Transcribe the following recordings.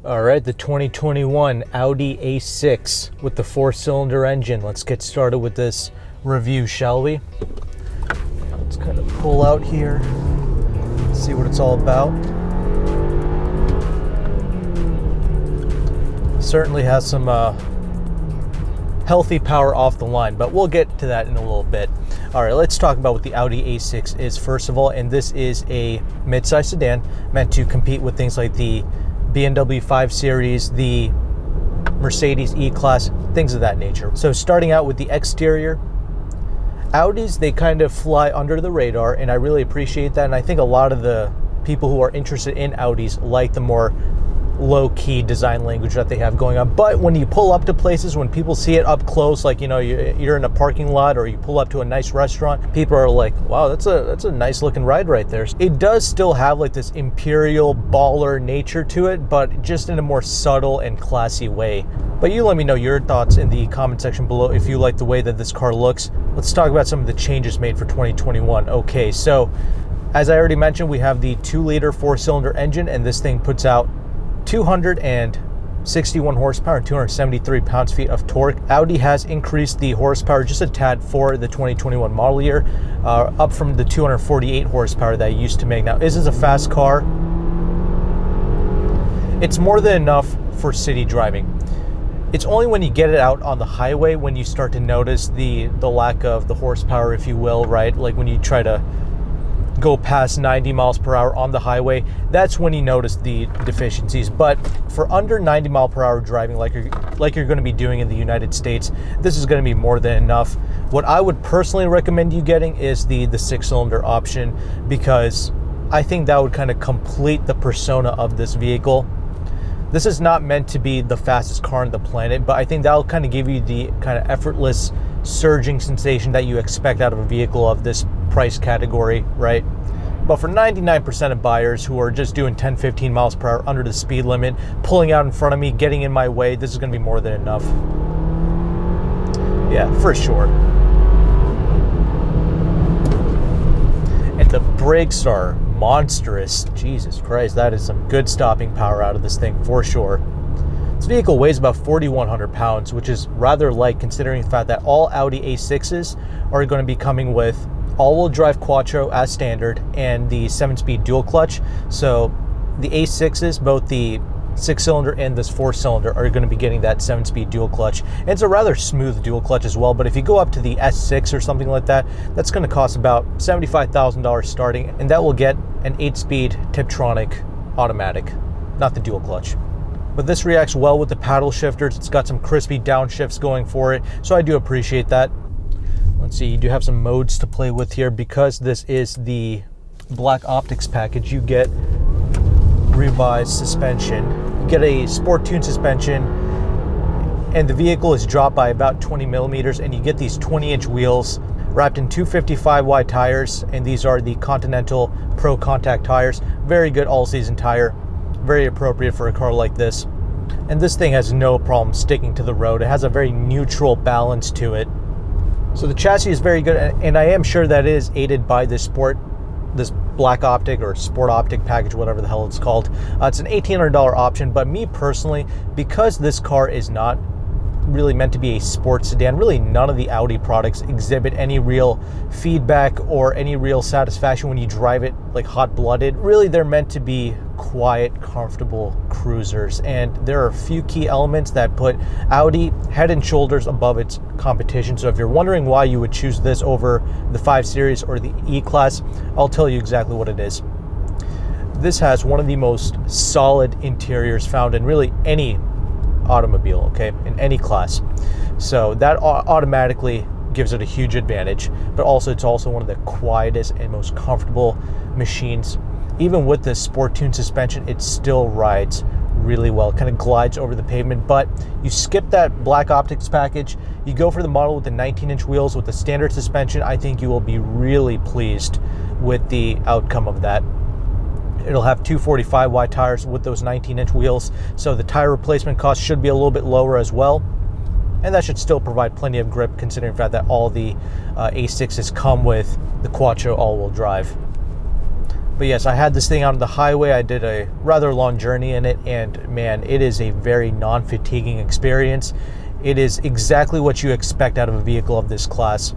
All right, the 2021 Audi A6 with the 4-cylinder engine. Let's get started with this review, shall we? Let's kind of pull out here, see what it's all about. Certainly has some healthy power off the line, but we'll get to that in a little bit. All right, let's talk about what the Audi A6 is first of all, and this is a mid-size sedan meant to compete with things like the BMW 5 Series, the Mercedes E-Class, things of that nature. So starting out with the exterior, Audis, they kind of fly under the radar, and I really appreciate that, and I think a lot of the people who are interested in Audis like the more low-key design language that they have going on. But when you pull up to places, when people see it up close, like, you know, you're in a parking lot or you pull up to a nice restaurant, people are like, wow, that's a nice looking ride right there. It does still have like this imperial baller nature to it, but just in a more subtle and classy way. But you let me know your thoughts in the comment section below if you like the way that this car looks. Let's talk about some of the changes made for 2021. Okay, so as I already mentioned, we have the 2-liter 4-cylinder engine, and this thing puts out 261 horsepower and 273 pounds-feet of torque. Audi has increased the horsepower just a tad for the 2021 model year, up from the 248 horsepower that it used to make. Now, this is a fast car. It's more than enough for city driving. It's only when you get it out on the highway when you start to notice the lack of the horsepower, if you will, right? Like when you try to go past 90 miles per hour on the highway, that's when you notice the deficiencies. But for under 90 mile per hour driving, like you're going to be doing in the United States, this is going to be more than enough. What I would personally recommend you getting is the 6-cylinder option, because I think that would kind of complete the persona of this vehicle. This is not meant to be the fastest car on the planet, but I think that'll kind of give you the kind of effortless surging sensation that you expect out of a vehicle of this price category, right? But for 99% of buyers who are just doing 10-15 miles per hour under the speed limit, pulling out in front of me, getting in my way, this is going to be more than enough. Yeah, for sure. And the brakes are monstrous. Jesus Christ, that is some good stopping power out of this thing for sure. This vehicle weighs about 4,100 pounds, which is rather light considering the fact that all Audi A6s are going to be coming with all-wheel drive quattro as standard and the 7-speed dual clutch. So the A6s, both the 6-cylinder and this 4-cylinder, are going to be getting that 7-speed dual clutch. And it's a rather smooth dual clutch as well, but if you go up to the S6 or something like that, that's going to cost about $75,000 starting, and that will get an 8-speed Tiptronic automatic, not the dual clutch. But this reacts well with the paddle shifters. It's got some crispy downshifts going for it, so I do appreciate that. Let's see, you do have some modes to play with here. Because this is the black optics package, you get revised suspension. You get a sport tune suspension, and the vehicle is dropped by about 20 millimeters, and you get these 20-inch wheels wrapped in 255 wide tires, and these are the Continental Pro Contact tires. Very good all-season tire. Very appropriate for a car like this. And this thing has no problem sticking to the road. It has a very neutral balance to it. So the chassis is very good, and I am sure that it is aided by this black optic or sport optic package, whatever the hell it's called. It's an $1,800 option, but me personally, because this car is not really meant to be a sports sedan, really none of the Audi products exhibit any real feedback or any real satisfaction when you drive it like hot-blooded. Really, they're meant to be quiet, comfortable cruisers, and there are a few key elements that put Audi head and shoulders above its competition. So if you're wondering why you would choose this over the 5 Series or the E-Class, I'll tell you exactly what it is. This has one of the most solid interiors found in really any automobile, okay, in any class. So that automatically gives it a huge advantage, but also it's also one of the quietest and most comfortable machines. Even with this sport tune suspension, it still rides really well. It kind of glides over the pavement, but you skip that black optics package, you go for the model with the 19-inch wheels with the standard suspension. I think you will be really pleased with the outcome of that. It'll have 245 wide tires with those 19-inch wheels, so the tire replacement cost should be a little bit lower as well. And that should still provide plenty of grip considering the fact that all the A6s come with the quattro all-wheel drive. But yes, I had this thing out on the highway. I did a rather long journey in it, and man, it is a very non-fatiguing experience. It is exactly what you expect out of a vehicle of this class.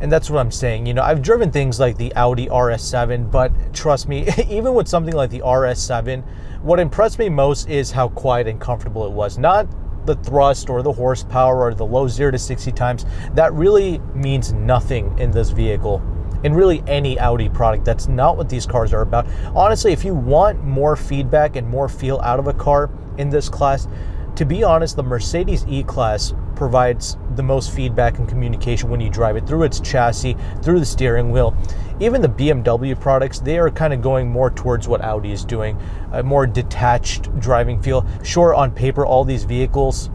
And that's what I'm saying. You know, I've driven things like the Audi RS7, but trust me, even with something like the RS7, what impressed me most is how quiet and comfortable it was. Not the thrust or the horsepower or the low 0 to 60 times. That really means nothing in this vehicle. In really any Audi product, that's not what these cars are about. Honestly, if you want more feedback and more feel out of a car in this class, to be honest, the Mercedes E-Class provides the most feedback and communication when you drive it through its chassis, through the steering wheel. Even the BMW products, they are kind of going more towards what Audi is doing, a more detached driving feel. Sure, on paper, all these vehicles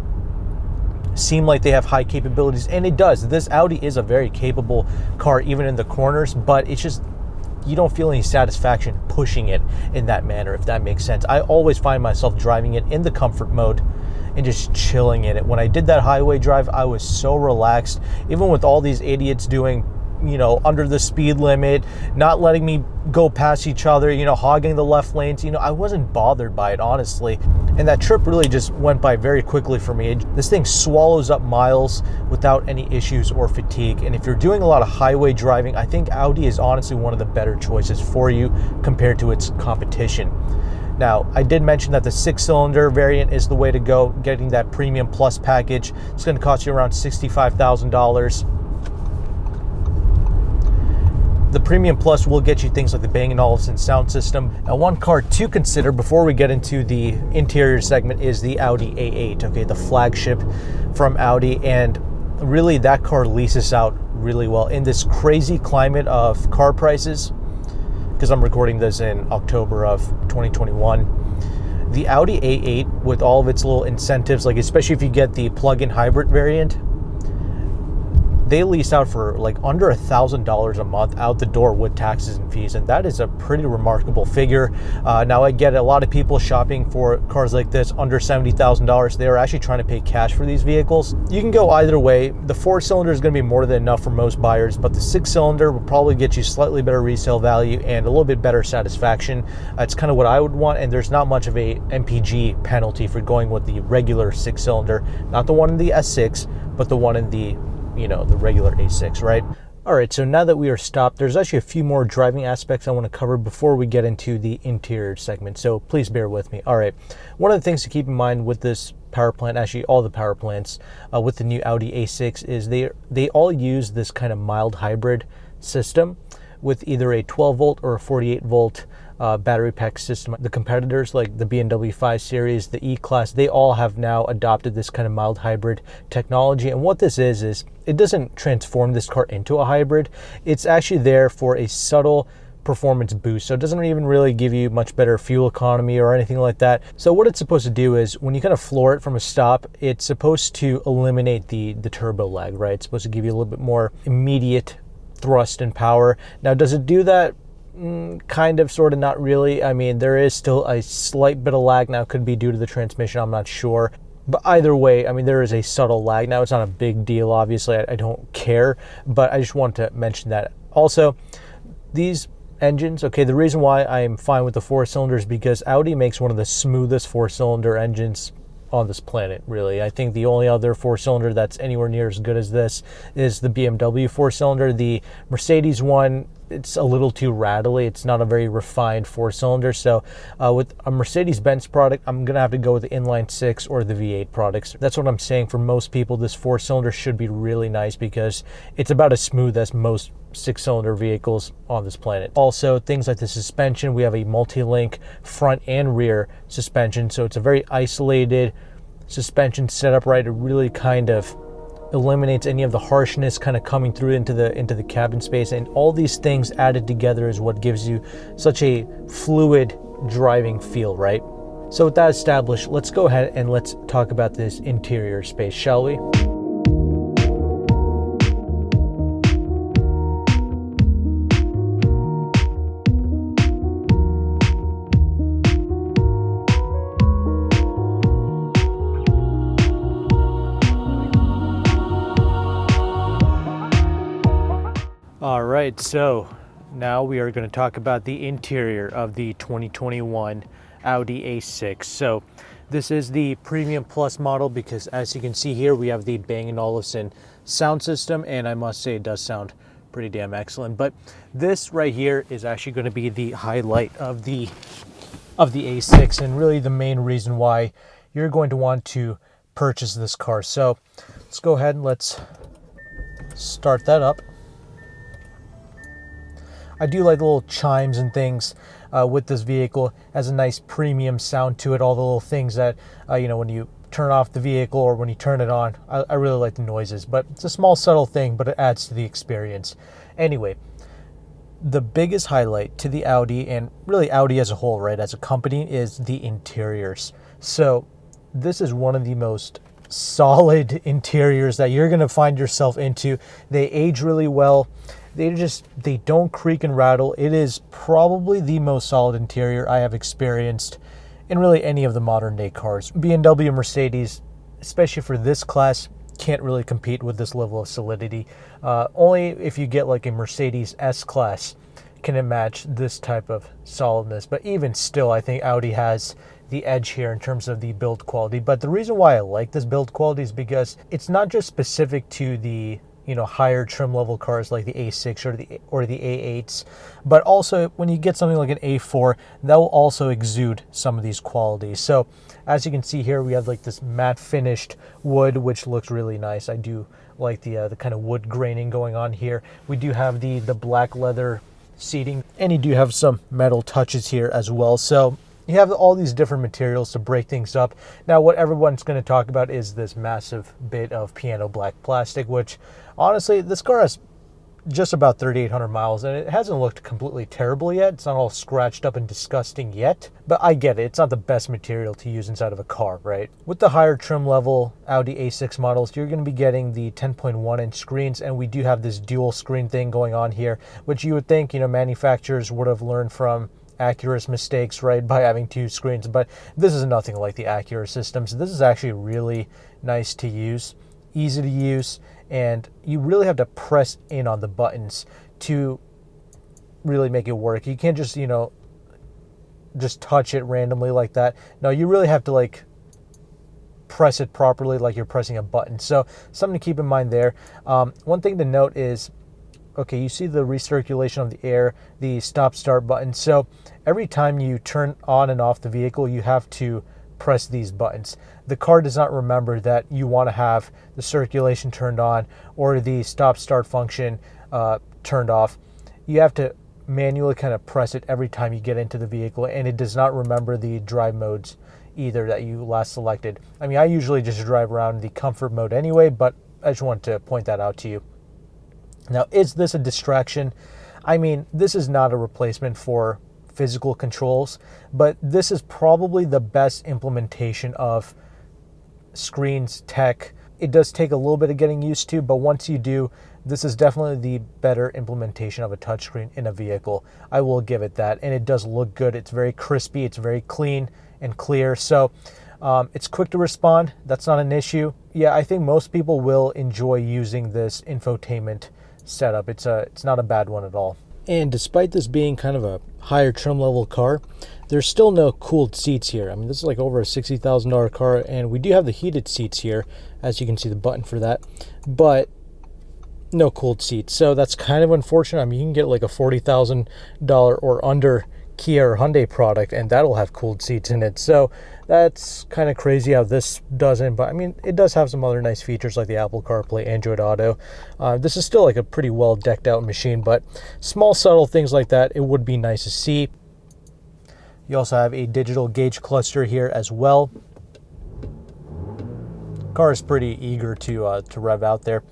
seem like they have high capabilities, and it does. This Audi is a very capable car, even in the corners, but it's just, you don't feel any satisfaction pushing it in that manner, if that makes sense. I always find myself driving it in the comfort mode and just chilling in it. When I did that highway drive, I was so relaxed, even with all these idiots doing, you know, under the speed limit, not letting me go past each other, you know, hogging the left lanes. You know, I wasn't bothered by it, honestly. And that trip really just went by very quickly for me. This thing swallows up miles without any issues or fatigue. And if you're doing a lot of highway driving, I think Audi is honestly one of the better choices for you compared to its competition. Now, I did mention that the 6-cylinder variant is the way to go, getting that Premium Plus package. It's going to cost you around $65,000. The Premium Plus will get you things like the Bang & Olufsen sound system. Now, one car to consider before we get into the interior segment is the Audi A8, okay, the flagship from Audi, and really that car leases out really well in this crazy climate of car prices, because I'm recording this in October of 2021. The Audi A8, with all of its little incentives, like especially if you get the plug-in hybrid variant, they lease out for like under $1,000 a month out the door with taxes and fees, and that is a pretty remarkable figure. Now, I get a lot of people shopping for cars like this under $70,000. They are actually trying to pay cash for these vehicles. You can go either way. The 4-cylinder is going to be more than enough for most buyers, but the 6-cylinder will probably get you slightly better resale value and a little bit better satisfaction. It's kind of what I would want, and there's not much of a MPG penalty for going with the regular 6-cylinder, not the one in the S6, but the one in the, you know, the regular A6, right? All right, so now that we are stopped, there's actually a few more driving aspects I want to cover before we get into the interior segment, so please bear with me. All right, one of the things to keep in mind with this power plant, actually all the power plants with the new Audi A6, is they all use this kind of mild hybrid system with either a 12 volt or a 48 volt battery pack system. The competitors like the BMW 5 Series, the E-Class, they all have now adopted this kind of mild hybrid technology. And what this is it doesn't transform this car into a hybrid. It's actually there for a subtle performance boost. So it doesn't even really give you much better fuel economy or anything like that. So what it's supposed to do is when you kind of floor it from a stop, it's supposed to eliminate the turbo lag, right? It's supposed to give you a little bit more immediate thrust and power. Now, does it do that? Kind of, sort of, not really. I mean, there is still a slight bit of lag. Now, it could be due to the transmission, I'm not sure. But either way, I mean, there is a subtle lag. Now, it's not a big deal, obviously. I don't care, but I just want to mention that. Also, these engines, okay, the reason why I'm fine with the 4-cylinder is because Audi makes one of the smoothest 4-cylinder engines on this planet, really. I think the only other 4-cylinder that's anywhere near as good as this is the BMW 4-cylinder. The Mercedes one, it's a little too rattly. It's not a very refined 4-cylinder. So with a Mercedes-Benz product, I'm going to have to go with the inline 6 or the V8 products. That's what I'm saying. For most people, this 4-cylinder should be really nice because it's about as smooth as most 6-cylinder vehicles on this planet. Also, things like the suspension, we have a multi-link front and rear suspension. So it's a very isolated suspension setup, right? It really kind of eliminates any of the harshness kind of coming through into the cabin space, and all these things added together is what gives you such a fluid driving feel, right? So with that established, let's go ahead and let's talk about this interior space, shall we? All right, so Now we are going to talk about the interior of the 2021 Audi A6. So this is the Premium Plus model because, as you can see here, we have the Bang & Olufsen sound system, and I must say it does sound pretty damn excellent. But this right here is actually going to be the highlight of the A6, and really the main reason why you're going to want to purchase this car. So let's go ahead and let's start that up. I do like the little chimes and things with this vehicle. It has a nice premium sound to it. All the little things that, when you turn off the vehicle or when you turn it on, I really like the noises. But it's a small, subtle thing, but it adds to the experience. Anyway, the biggest highlight to the Audi, and really Audi as a whole, right, as a company, is the interiors. So this is one of the most solid interiors that you're going to find yourself into. They age really well. They don't creak and rattle. It is probably the most solid interior I have experienced in really any of the modern day cars. BMW and Mercedes, especially for this class, can't really compete with this level of solidity. Only if you get like a Mercedes S-Class can it match this type of solidness. But even still, I think Audi has the edge here in terms of the build quality. But the reason why I like this build quality is because it's not just specific to the higher trim level cars like the A6 or the A8s, but also when you get something like an A4, that will also exude some of these qualities. So as you can see here, we have like this matte finished wood, which looks really nice. I do like the kind of wood graining going on here. We do have the black leather seating, and you do have some metal touches here as well. So you have all these different materials to break things up. Now, what everyone's going to talk about is this massive bit of piano black plastic, which honestly, this car has just about 3,800 miles, and it hasn't looked completely terrible yet. It's not all scratched up and disgusting yet, but I get it. It's not the best material to use inside of a car, right? With the higher trim level Audi A6 models, you're going to be getting the 10.1-inch screens, and we do have this dual screen thing going on here, which you would think, manufacturers would have learned from Acura's mistakes, right, by having two screens. But this is nothing like the Acura systems. This is actually really nice to use, easy to use, and you really have to press in on the buttons to really make it work. You can't just just touch it randomly like that. No, you really have to press it properly, like you're pressing a button. So something to keep in mind there. One thing to note is, okay, you see the recirculation of the air, the stop-start button. So every time you turn on and off the vehicle, you have to press these buttons. The car does not remember that you want to have the circulation turned on or the stop-start function turned off. You have to manually kind of press it every time you get into the vehicle, and it does not remember the drive modes either that you last selected. I mean, I usually just drive around in the comfort mode anyway, but I just wanted to point that out to you. Now, is this a distraction? I mean, this is not a replacement for physical controls, but this is probably the best implementation of screens tech. It does take a little bit of getting used to, but once you do, this is definitely the better implementation of a touchscreen in a vehicle. I will give it that, and it does look good. It's very crispy, it's very clean and clear. So it's quick to respond. That's not an issue. Yeah, I think most people will enjoy using this infotainment setup. It's not a bad one at all. And despite this being kind of a higher trim level car, there's still no cooled seats here. I mean, this is like over a $60,000 car, and we do have the heated seats here, as you can see the button for that, but no cooled seats. So that's kind of unfortunate. I mean, you can get like a $40,000 or under Kia or Hyundai product, and that'll have cooled seats in it. So that's kind of crazy how this doesn't, but I mean, it does have some other nice features like the Apple CarPlay, Android Auto. This is still like a pretty well decked out machine, but small subtle things like that, it would be nice to see. You also have a digital gauge cluster here as well. Car is pretty eager to rev out there.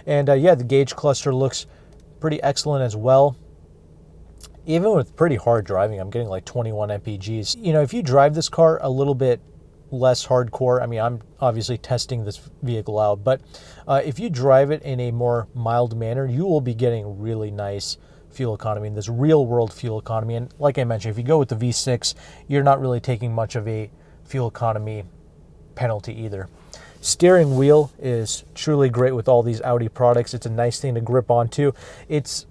And yeah, the gauge cluster looks pretty excellent as well. Even with pretty hard driving, I'm getting like 21 mpgs. If you drive this car a little bit less hardcore, I mean, I'm obviously testing this vehicle out, but if you drive it in a more mild manner, you will be getting really nice fuel economy, and this real world fuel economy. And like I mentioned, if you go with the V6, you're not really taking much of a fuel economy penalty either. Steering wheel is truly great with all these Audi products. It's a nice thing to grip onto. It's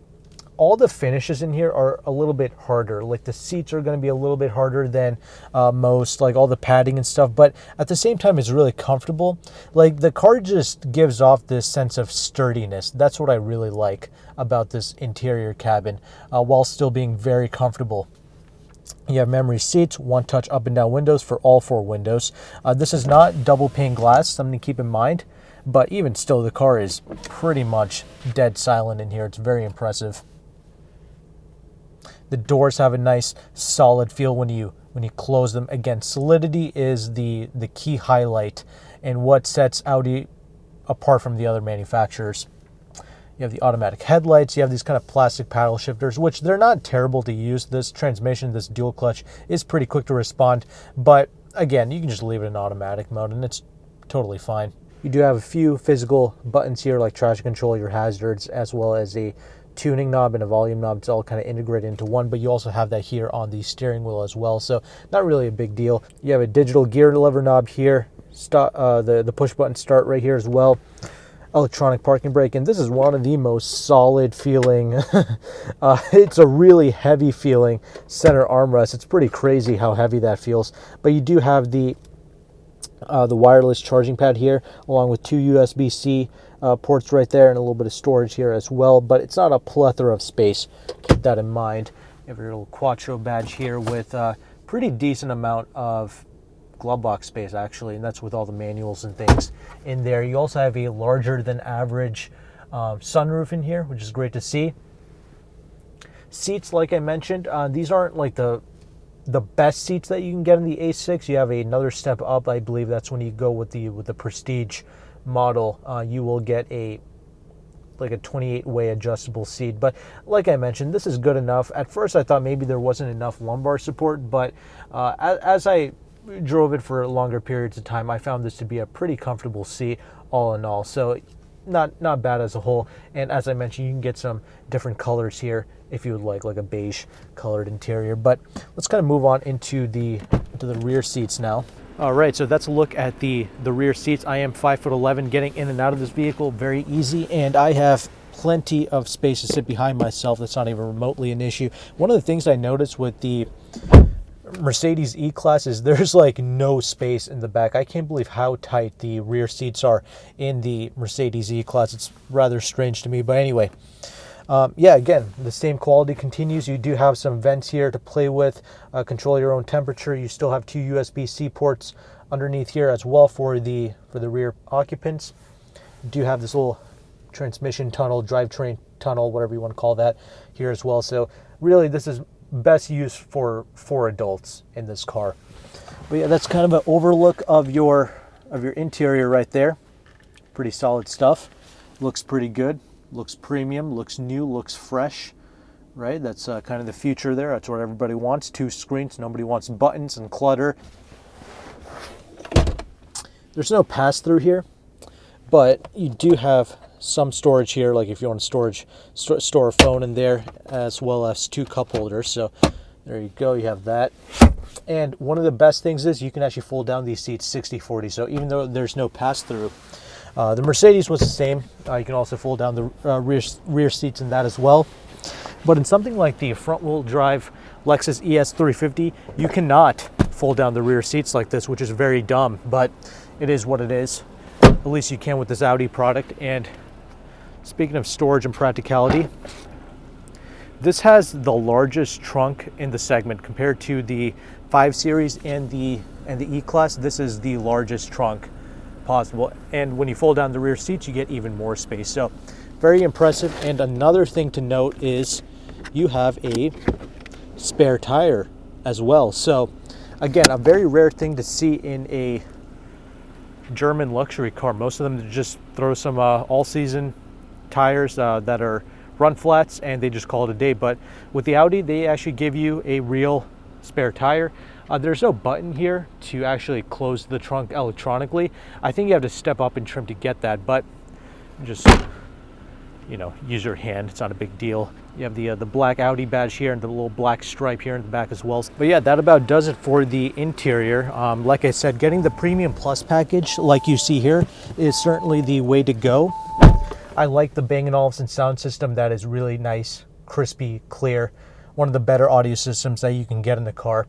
all the finishes in here are a little bit harder. Like the seats are going to be a little bit harder than most, like all the padding and stuff, but at the same time it's really comfortable. Like the car just gives off this sense of sturdiness. That's what I really like about this interior cabin, while still being very comfortable. You have memory seats, one touch up and down windows for all 4 windows. This is not double pane glass, something to keep in mind, but even still the car is pretty much dead silent in here. It's very impressive. The doors have a nice solid feel when you close them. Again, solidity is the key highlight and what sets Audi apart from the other manufacturers. You have the automatic headlights. You have these kind of plastic paddle shifters, which they're not terrible to use. This transmission, this dual clutch, is pretty quick to respond. But again, you can just leave it in automatic mode and it's totally fine. You do have a few physical buttons here like traction control, your hazards, as well as a tuning knob and a volume knob. It's all kind of integrated into one, but you also have that here on the steering wheel as well. So not really a big deal. You have a digital gear lever knob here, the push button start right here as well. Electronic parking brake, and this is one of the most solid feeling it's a really heavy feeling center armrest. It's pretty crazy how heavy that feels, but you do have the wireless charging pad here along with 2 USB-C ports right there and a little bit of storage here as well, but it's not a plethora of space. Keep that in mind. You have your little Quattro badge here with a pretty decent amount of glove box space actually, and that's with all the manuals and things in there. You also have a larger than average sunroof in here, which is great to see. Seats, like I mentioned, these aren't like the best seats that you can get in the A6. You have another step up. I believe that's when you go with the Prestige model. You will get a 28-way adjustable seat, but like I mentioned, this is good enough. At first I thought maybe there wasn't enough lumbar support, but as I drove it for longer periods of time, I found this to be a pretty comfortable seat all in all. So not bad as a whole. And as I mentioned, you can get some different colors here if you would like a beige colored interior. But let's kind of move on into the rear seats now. All right, so that's a look at the rear seats. I am 5'11", getting in and out of this vehicle very easy, and I have plenty of space to sit behind myself. That's not even remotely an issue. One of the things I noticed with the Mercedes E-Class is there's like no space in the back. I can't believe how tight the rear seats are in the Mercedes E-Class. It's rather strange to me, but anyway. Yeah, again, the same quality continues. You do have some vents here to play with, control your own temperature. You still have 2 USB-C ports underneath here as well for the rear occupants. You do have this little transmission tunnel, drivetrain tunnel, whatever you want to call that, here as well. So really, this is best used for adults in this car. But yeah, that's kind of an overlook of your interior right there. Pretty solid stuff. Looks pretty good. Looks premium. Looks new. Looks fresh. Right? That's kind of the future there. That's what everybody wants. 2 screens. Nobody wants buttons and clutter. There's no pass-through here, but you do have some storage here, like if you want to store a phone in there, as well as 2 cup holders. So there you go, you have that. And one of the best things is you can actually fold down these seats 60/40. So even though there's no pass-through, the Mercedes was the same. You can also fold down the rear seats in that as well. But in something like the front-wheel drive Lexus ES 350, you cannot fold down the rear seats like this, which is very dumb, but it is what it is. At least you can with this Audi product. And speaking of storage and practicality, this has the largest trunk in the segment compared to the 5 Series and the E-Class. This is the largest trunk possible. And when you fold down the rear seats, you get even more space. So very impressive. And another thing to note is you have a spare tire as well. So again, a very rare thing to see in a German luxury car. Most of them just throw some all-season tires that are run flats and they just call it a day. But with the Audi, they actually give you a real spare tire. There's no button here to actually close the trunk electronically. I think you have to step up and trim to get that, but just, you know, use your hand. It's not a big deal. You have the black Audi badge here and the little black stripe here in the back as well. But yeah, that about does it for the interior. Like I said, getting the Premium Plus package like you see here is certainly the way to go. I like the Bang & Olufsen sound system. That is really nice, crispy clear, one of the better audio systems that you can get in the car.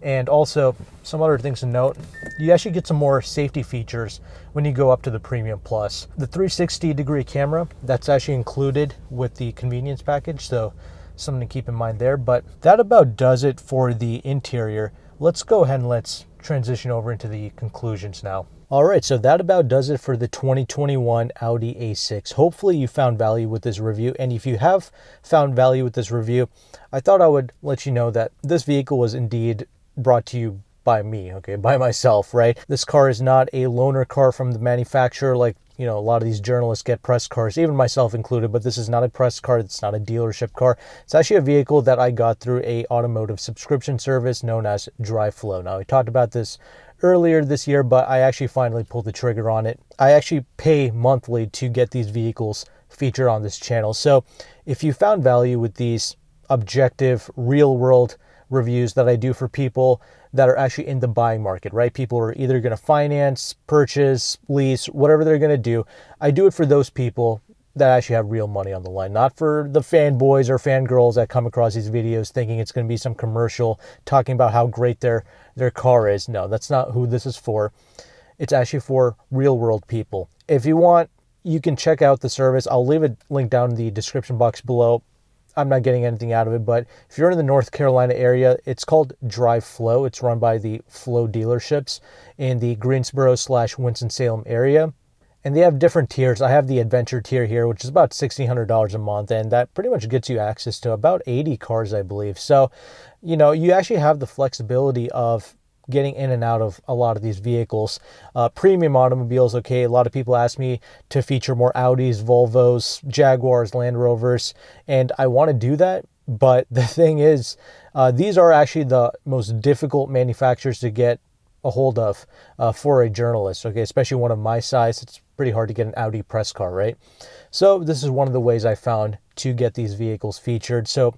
And also, some other things to note, you actually get some more safety features when you go up to the Premium Plus. The 360-degree camera, that's actually included with the convenience package, so something to keep in mind there. But that about does it for the interior. Let's go ahead and let's transition over into the conclusions now. All right, so that about does it for the 2021 Audi A6. Hopefully you found value with this review, and if you have found value with this review, I thought I would let you know that this vehicle was indeed brought to you by me, okay, by myself, right? This car is not a loaner car from the manufacturer like, you know, a lot of these journalists get press cars, even myself included, but this is not a press car. It's not a dealership car. It's actually a vehicle that I got through a automotive subscription service known as DriveFlow. Now, we talked about this earlier this year, but I actually finally pulled the trigger on it. I actually pay monthly to get these vehicles featured on this channel. So if you found value with these objective, real world reviews that I do for people that are actually in the buying market, right? People are either going to finance, purchase, lease, whatever they're going to do. I do it for those people that actually have real money on the line, not for the fanboys or fangirls that come across these videos thinking it's going to be some commercial talking about how great their car is. No, that's not who this is for. It's actually for real world people. If you want, you can check out the service. I'll leave a link down in the description box below. I'm not getting anything out of it, but if you're in the North Carolina area, it's called DriveFlow. It's run by the Flow dealerships in the Greensboro/Winston-Salem area. And they have different tiers. I have the Adventure tier here, which is about $1,600 a month, and that pretty much gets you access to about 80 cars, I believe. So, you know, you actually have the flexibility of getting in and out of a lot of these vehicles. Premium automobiles, okay, a lot of people ask me to feature more Audis, Volvos, Jaguars, Land Rovers, and I want to do that, but the thing is, these are actually the most difficult manufacturers to get a hold of for a journalist, okay, especially one of my size. It's pretty hard to get an Audi press car, right? So this is one of the ways I found to get these vehicles featured. So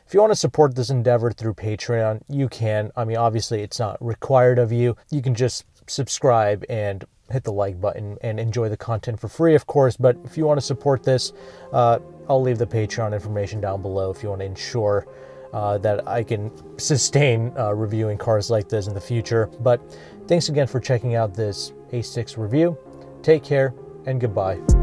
if you want to support this endeavor through Patreon, you can. I mean, obviously, it's not required of you. You can just subscribe and hit the like button and enjoy the content for free, of course. But if you want to support this, I'll leave the Patreon information down below if you want to ensure that I can sustain reviewing cars like this in the future. But thanks again for checking out this A6 review. Take care and goodbye.